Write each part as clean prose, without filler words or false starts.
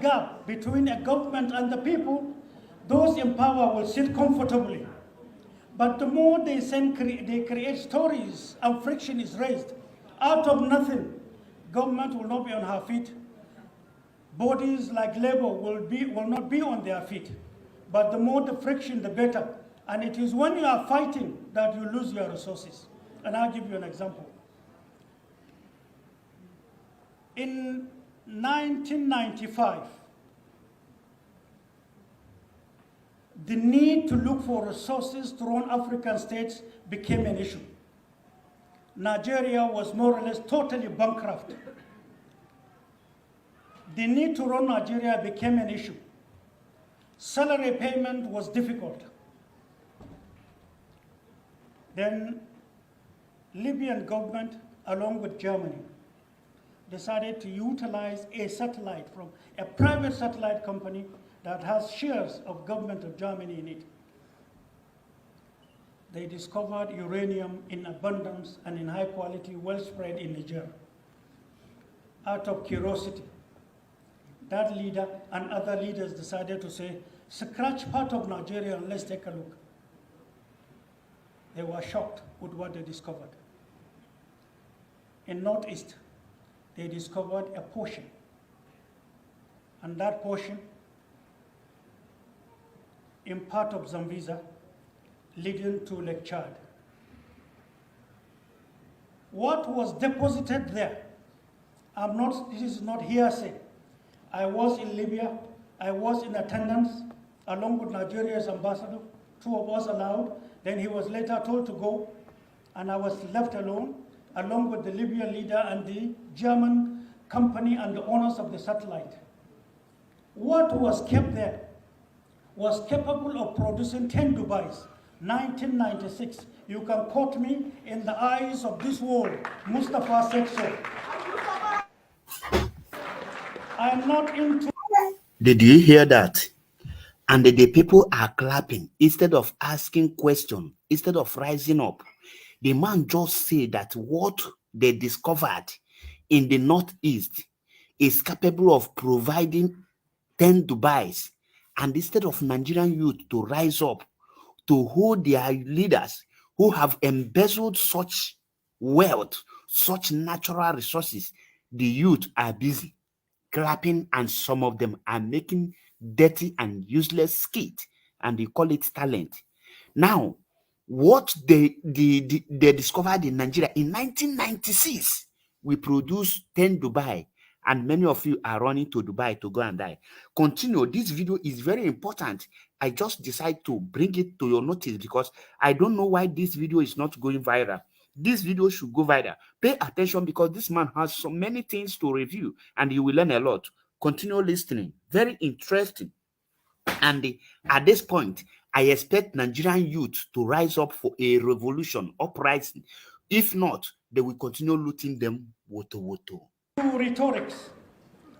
gap between a government and the people, those in power will sit comfortably. But the more they create stories and friction is raised, out of nothing, government will not be on her feet. Bodies like labor will not be on their feet. But the more the friction, the better. And it is when you are fighting that you lose your resources. And I'll give you an example. In 1995, the need to look for resources to run African states became an issue. Nigeria was more or less totally bankrupt. The need to run Nigeria became an issue. Salary payment was difficult. Then Libyan government, along with Germany, decided to utilize a satellite from a private satellite company that has shares of government of Germany in it. They discovered uranium in abundance and in high quality, well spread in Niger. Out of curiosity, that leader and other leaders decided to say, scratch part of Nigeria and let's take a look. They were shocked with what they discovered. In Northeast, they discovered a portion. And that portion, in part of Zambeza, leading to Lake Chad. What was deposited there, this is not hearsay. I was in Libya, I was in attendance, along with Nigeria's ambassador, 2 of us allowed. Then he was later told to go, and I was left alone, along with the Libyan leader and the German company and the owners of the satellite. What was kept there was capable of producing 10 Dubais, 1996. You can quote me in the eyes of this world. Mustafa said so. I'm not into... Did you hear that? And the people are clapping instead of asking questions, instead of rising up. The man just said that what they discovered in the Northeast is capable of providing 10 Dubais. And instead of Nigerian youth to rise up to hold their leaders who have embezzled such wealth, such natural resources, the youth are busy clapping, and some of them are making dirty and useless skit, and they call it talent. Now, what they discovered in Nigeria in 1996, we produced 10 Dubai, and many of you are running to Dubai to go and die. Continue. This video is very important. I just decided to bring it to your notice because I don't know why this video is not going viral. This video should go viral. Pay attention because this man has so many things to review and you will learn a lot. Continue listening. Very interesting. And at this point, I expect Nigerian youth to rise up for a revolution, uprising. If not, they will continue looting them woto woto. Rhetorics.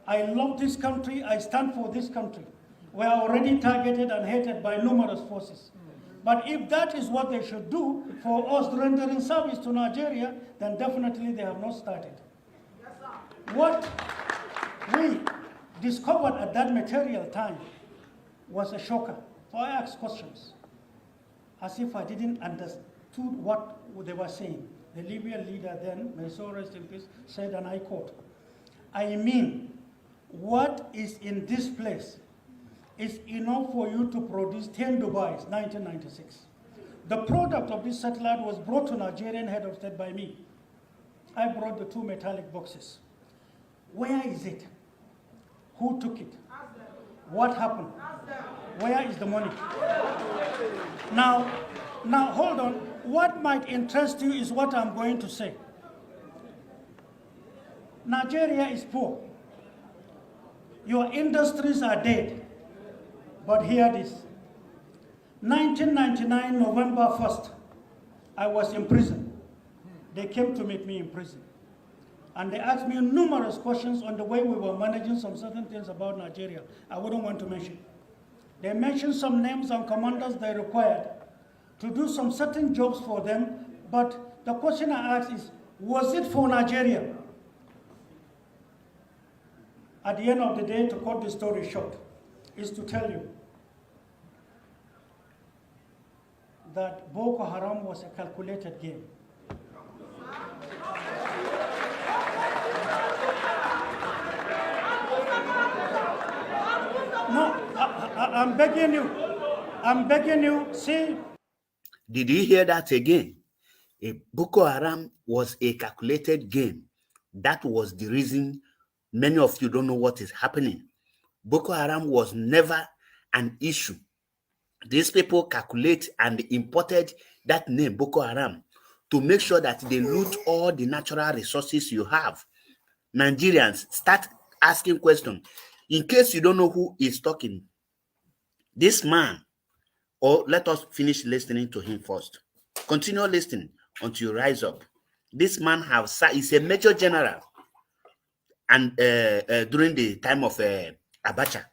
I love this country. I stand for this country. We are already targeted and hated by numerous forces. But if that is what they should do for us rendering service to Nigeria, then definitely they have not started. What we discovered at that material time was a shocker. So I asked questions, as if I didn't understood what they were saying. The Libyan leader then, may so rest in peace, said, and I quote, I mean, what is in this place is enough for you to produce 10 Dubais, 1996. The product of this satellite was brought to Nigerian head of state by me. I brought the 2 metallic boxes. Where is it? Who took it? What happened? Where is the money? Now hold on. What might interest you is what I'm going to say. Nigeria is poor. Your industries are dead. But hear this. 1999, November 1st, I was in prison. They came to meet me in prison. And they asked me numerous questions on the way we were managing some certain things about Nigeria. I wouldn't want to mention. They mentioned some names and commanders they required to do some certain jobs for them. But the question I asked is, was it for Nigeria? At the end of the day, to cut the story short, is to tell you that Boko Haram was a calculated game. No, I'm begging you, see. Did you hear that again? Boko Haram was a calculated game. That was the reason many of you don't know what is happening. Boko Haram was never an issue. These people calculate and imported that name, Boko Haram, to make sure that they loot all the natural resources you have. Nigerians, start asking questions. In case you don't know who is talking, this man, or let us finish listening to him first. Continue listening until you rise up. This man is a major general, and during the time of Abacha,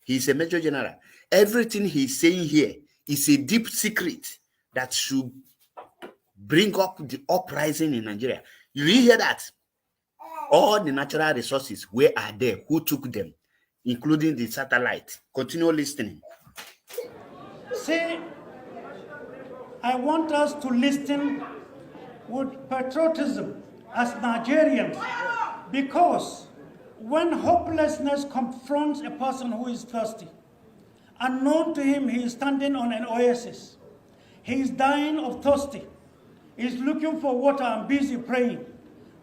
he's a major general. Everything he's saying here is a deep secret that should bring up the uprising in Nigeria. You hear that? All the natural resources, where are they? Who took them? Including the satellite. Continue listening. See, I want us to listen with patriotism as Nigerians, because when hopelessness confronts a person who is thirsty, unknown to him, he is standing on an oasis. He is dying of thirsty. He is looking for water and busy praying.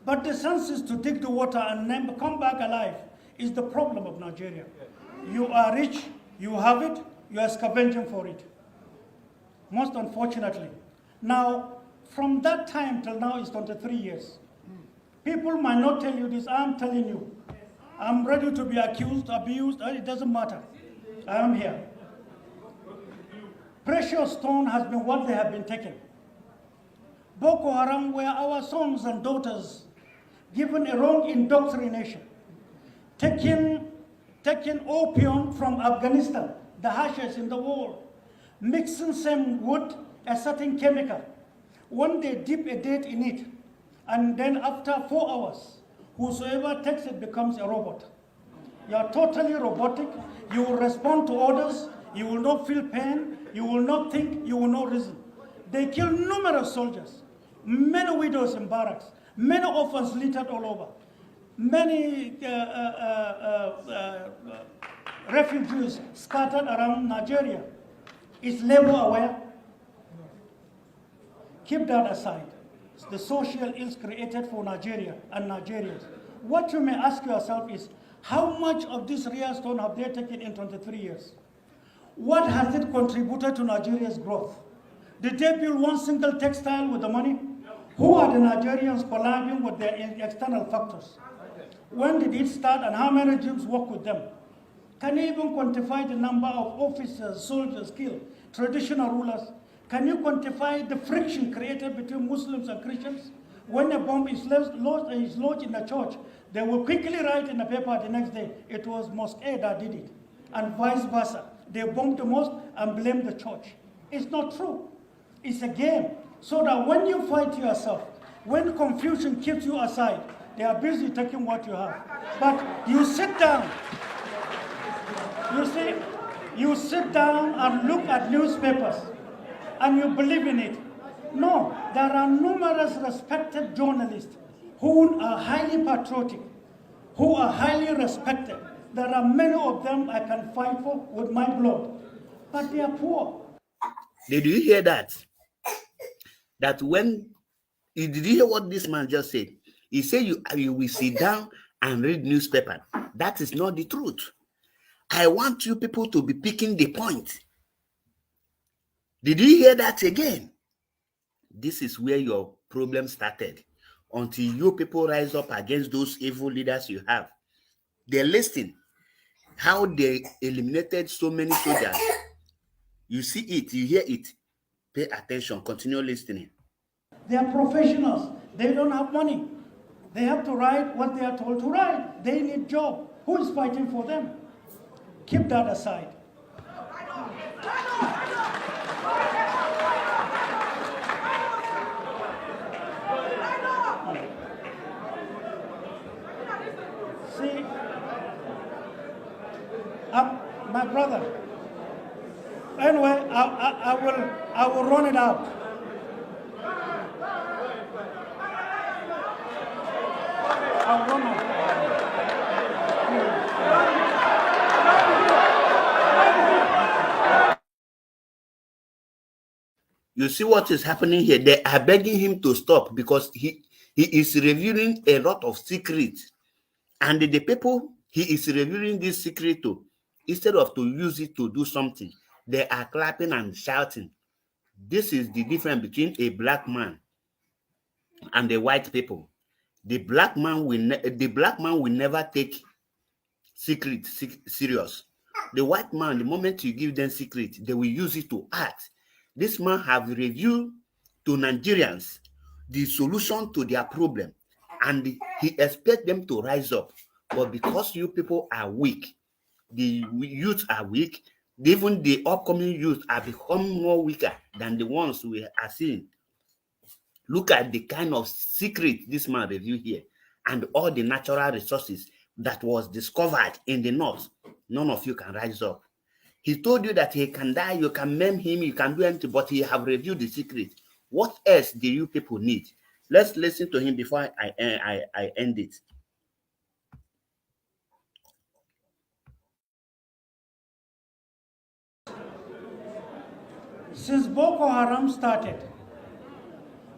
But the senses to dig the water and then come back alive is the problem of Nigeria. You are rich, you have it, you are scavenging for it. Most unfortunately. Now, from that time till now is 23 years. People might not tell you this, I'm telling you. I'm ready to be accused, abused, it doesn't matter. I am here. Precious stone has been what they have been taken. Boko Haram were our sons and daughters given a wrong indoctrination, taking opium from Afghanistan, the hashes in the world, mixing some wood, a certain chemical. When they dip a date in it, and then after 4 hours, whosoever takes it becomes a robot. You are totally robotic. You will respond to orders. You will not feel pain. You will not think. You will not reason. They kill numerous soldiers, many widows in barracks, many orphans littered all over, many refugees scattered around Nigeria. Is labor aware? Keep that aside. It's the social ills created for Nigeria and Nigerians. What you may ask yourself is, how much of this real stone have they taken in 23 years? What has it contributed to Nigeria's growth? Did they build one single textile with the money? Who are the Nigerians collabing with their external factors? When did it start and how many regimes work with them? Can you even quantify the number of officers, soldiers killed, traditional rulers? Can you quantify the friction created between Muslims and Christians? When a bomb is lodged in a church, they will quickly write in the paper the next day, it was Mosque A that did it, and vice versa. They bomb the mosque and blame the church. It's not true. It's a game. So that when you fight yourself, when confusion keeps you aside, they are busy taking what you have. But you sit down. You see, you sit down and look at newspapers and you believe in it. No, there are numerous respected journalists who are highly patriotic, who are highly respected. There are many of them I can fight for with my blood, but they are poor. Did you hear that? Did you hear what this man just said? He said you will sit down and read newspaper. That is not the truth. I want you people to be picking the point. Did you hear that again? This is where your problem started. Until you people rise up against those evil leaders you have. They listen. How they eliminated so many soldiers. You see it, you hear it. Pay attention, continue listening. They are professionals. They don't have money. They have to write what they are told to write. They need job. Who is fighting for them? Keep that aside. See, My brother. Anyway, I will run it out. I'll run out. You see what is happening here? They are begging him to stop because he is revealing a lot of secrets. And the people he is revealing this secret to, instead of to use it to do something, they are clapping and shouting. This is the difference between a black man and the white people. The black man will never take secret serious. The white man, the moment you give them secret, they will use it to act. This man have revealed to Nigerians the solution to their problem, and he expects them to rise up. But because you people are weak, the youth are weak, even the upcoming youth are becoming more weaker than the ones we are seeing. Look at the kind of secret this man revealed here and all the natural resources that was discovered in the north. None of you can rise up. He told you that he can die, you can maim him, you can do anything, but he have revealed the secret. What else do you people need? Let's listen to him before I end it. Since Boko Haram started,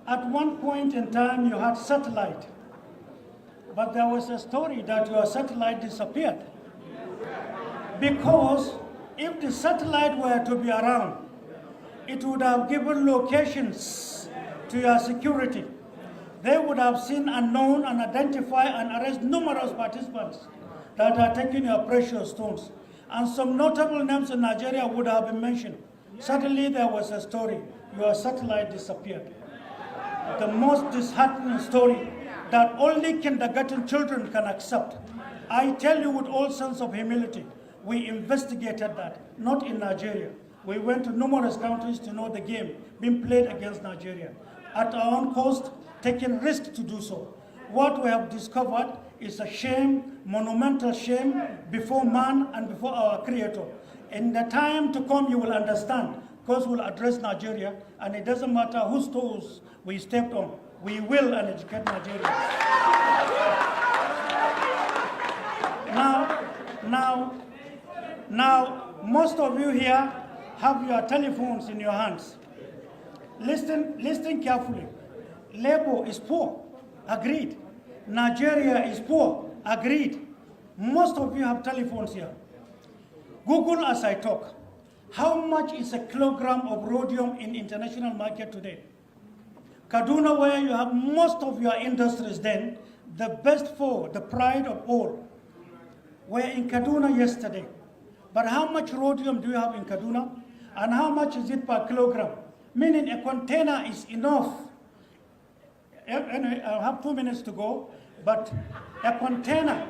at one point in time you had satellite, but there was a story that your satellite disappeared. Because if the satellite were to be around, it would have given locations to your security. They would have seen and known and identify and arrest numerous participants that are taking your precious stones. And some notable names in Nigeria would have been mentioned. Suddenly there was a story, your satellite disappeared. The most disheartening story that only kindergarten children can accept. I tell you with all sense of humility, we investigated that, not in Nigeria. We went to numerous countries to know the game being played against Nigeria. At our own cost, taking risk to do so. What we have discovered is a shame, monumental shame, before man and before our Creator. In the time to come, you will understand, because we'll address Nigeria, and it doesn't matter whose toes we stepped on. We will and educate Nigeria. Now, most of you here have your telephones in your hands. Listen carefully. Labor is poor, agreed. Nigeria is poor, agreed. Most of you have telephones here. Google as I talk. How much is a kilogram of rhodium in international market today? Kaduna, where you have most of your industries then, the best four, the pride of all, were in Kaduna yesterday. But how much rhodium do you have in Kaduna? And how much is it per kilogram? Meaning a container is enough. Anyway, I have 2 minutes to go, but a container,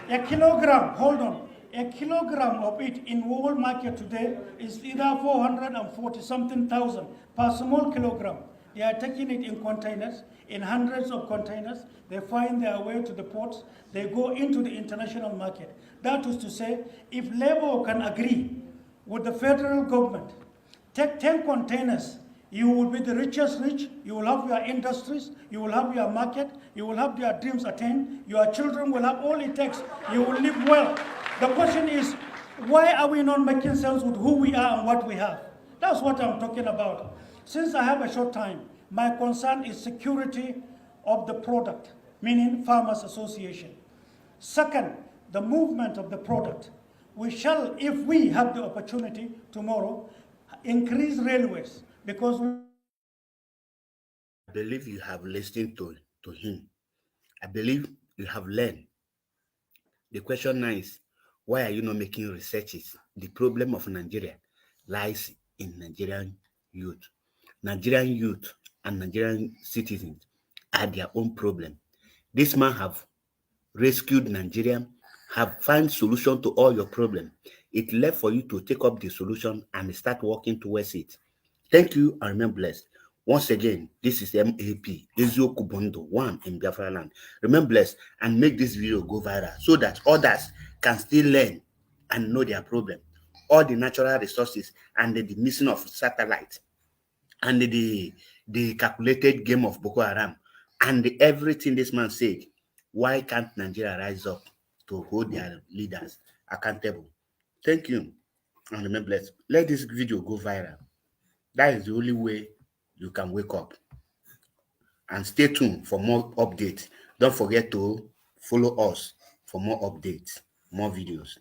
a kilogram, hold on, a kilogram of it in world market today is either 440 something thousand per small kilogram. They are taking it in containers, in hundreds of containers. They find their way to the ports. They go into the international market. That is to say, if Labour can agree with the federal government, take 10 containers, you will be the richest rich, you will have your industries, you will have your market, you will have your dreams attained, your children will have all it takes, you will live well. The question is, why are we not making sense with who we are and what we have? That's what I'm talking about. Since I have a short time, my concern is security of the product, meaning Farmers Association. Second, the movement of the product. We shall, if we have the opportunity tomorrow, increase railways, because I believe you have listened to him. I believe you have learned. The question now is, why are you not making researches? The problem of Nigeria lies in Nigerian youth. Nigerian youth and Nigerian citizens are their own problem. This man have rescued Nigeria, have found solution to all your problems. It left for you to take up the solution and start working towards it. Thank you and remain blessed. Once again, this is MAP, Ezioku Bondo, one in Biafra land. Remain blessed and make this video go viral so that others can still learn and know their problem. All the natural resources and the missing of satellites and the calculated game of Boko Haram and everything this man said. Why can't Nigeria rise up to hold their leaders accountable? Thank you, and remember, let this video go viral. That is the only way you can wake up. And stay tuned for more updates. Don't forget to follow us for more updates, more videos.